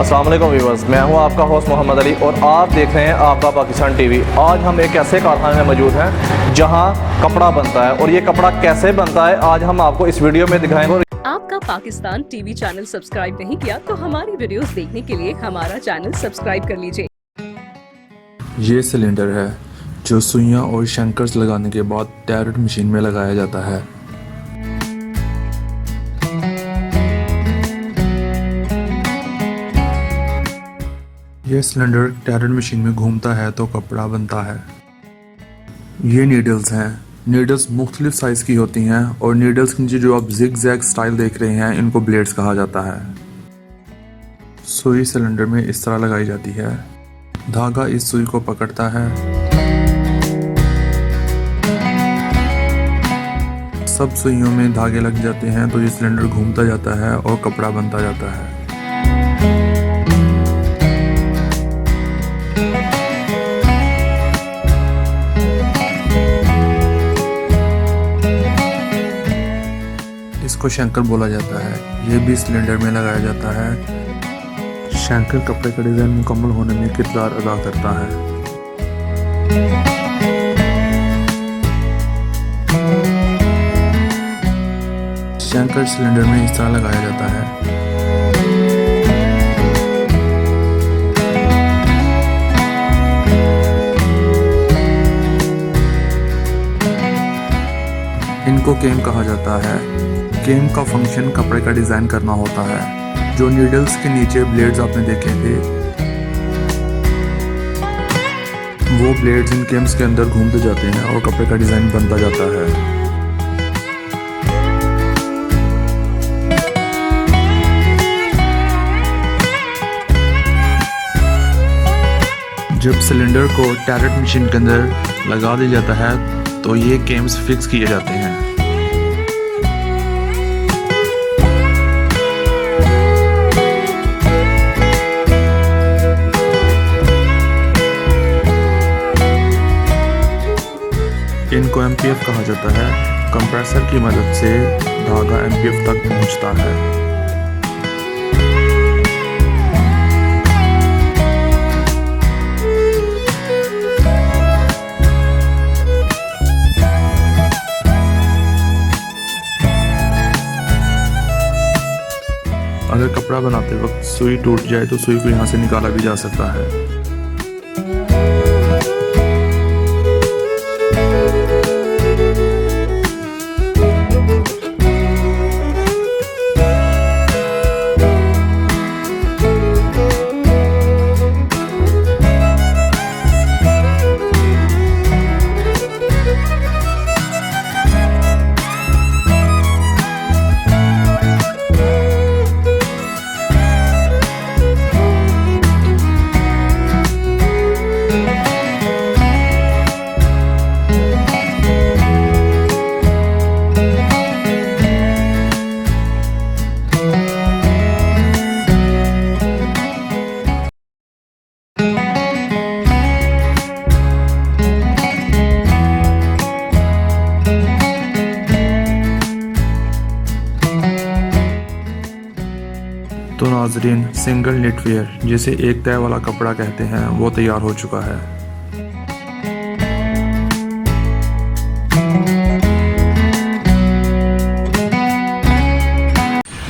अस्सलाम वालेकुम व्यूअर्स, मैं हूं आपका होस्ट मोहम्मद अली और आप देख रहे हैं आपका पाकिस्तान टीवी। आज हम एक ऐसे कारखाने में मौजूद हैं जहां कपड़ा बनता है और ये कपड़ा कैसे बनता है आज हम आपको इस वीडियो में दिखाएंगे। आपका पाकिस्तान टीवी चैनल सब्सक्राइब नहीं किया तो हमारी वीडियोस देखने के लिए हमारा चैनल सब्सक्राइब कर लीजिए। ये सिलेंडर है जो सुइयां और शंकर्स लगाने के बाद टैरेट मशीन में लगाया जाता है। ये सिलेंडर टैरेट मशीन में घूमता है तो कपड़ा बनता है। ये नीडल्स हैं। नीडल्स मुख्तलिफ साइज़ की होती हैं और नीडल्स के नीचे जो आप जिग जैग स्टाइल देख रहे हैं इनको ब्लेड्स कहा जाता है। सुई सिलेंडर में इस तरह लगाई जाती है। धागा इस सुई को पकड़ता है। सब सुइयों में धागे लग जाते हैं तो ये सिलेंडर घूमता जाता है और कपड़ा बनता जाता है। इसको शंकर बोला जाता है। ये भी सिलेंडर में लगाया जाता है। शंकर कपड़े का डिज़ाइन मुकम्मल होने में किरदार अदा करता है। शंकर सिलेंडर में इस तरह लगाया जाता है। इनको केम कहा जाता है। केम का फंक्शन कपड़े का डिज़ाइन करना होता है। जो नीडल्स के नीचे ब्लेड्स आपने देखे थे वो ब्लेड्स इन केम्स के अंदर घूमते जाते हैं और कपड़े का डिज़ाइन बनता जाता है। जब सिलेंडर को टैरेट मशीन के अंदर लगा दिया जाता है तो ये केम्स फिक्स किए जाते हैं। इनको एमपीएफ कहा जाता है। कंप्रेसर की मदद से धागा एमपीएफ तक पहुंचता है। अगर कपड़ा बनाते वक्त सुई टूट जाए तो सुई को यहाँ से निकाला भी जा सकता है। तो नाजरीन, सिंगल नेटवेयर जिसे एक तय वाला कपड़ा कहते हैं वो तैयार हो चुका है।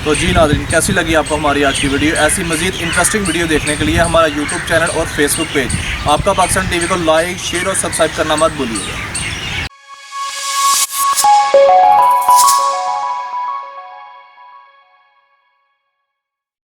तो जी नाज़रीन, कैसी लगी आपको हमारी आज की वीडियो? ऐसी मज़ीद इंटरेस्टिंग वीडियो देखने के लिए हमारा यूट्यूब चैनल और फेसबुक पेज आपका पाकिस्तान टीवी को लाइक, शेयर और सब्सक्राइब करना मत भूलिएगा।